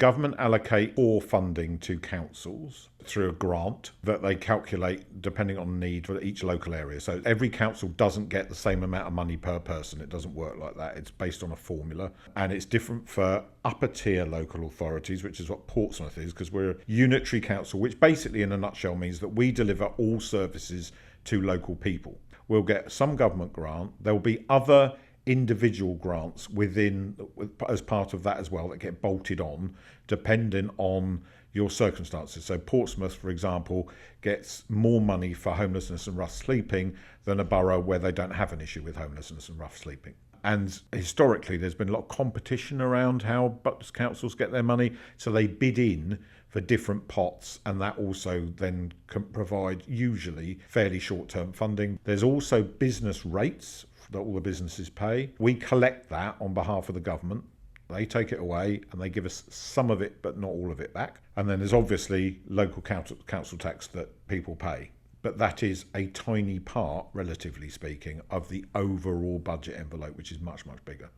Government allocate core funding to councils through a grant that they calculate depending on need for each local area. So every council doesn't get the same amount of money per person. It doesn't work like that. It's based on a formula, and it's different for upper tier local authorities, which is what Portsmouth is, because we're a unitary council, which basically in a nutshell means that we deliver all services to local people. We'll get some government grant. There will be other individual grants within as part of that as well that get bolted on depending on your circumstances. So Portsmouth, for example, gets more money for homelessness and rough sleeping than a borough where they don't have an issue with homelessness and rough sleeping. And historically, there's been a lot of competition around how councils get their money, so they bid in for different pots, and that also then can provide usually fairly short-term funding. There's also business rates that all the businesses pay. We collect that on behalf of the government. They take it away and they give us some of it, but not all of it back. And then there's obviously local council tax that people pay. But that is a tiny part, relatively speaking, of the overall budget envelope, which is much, much bigger.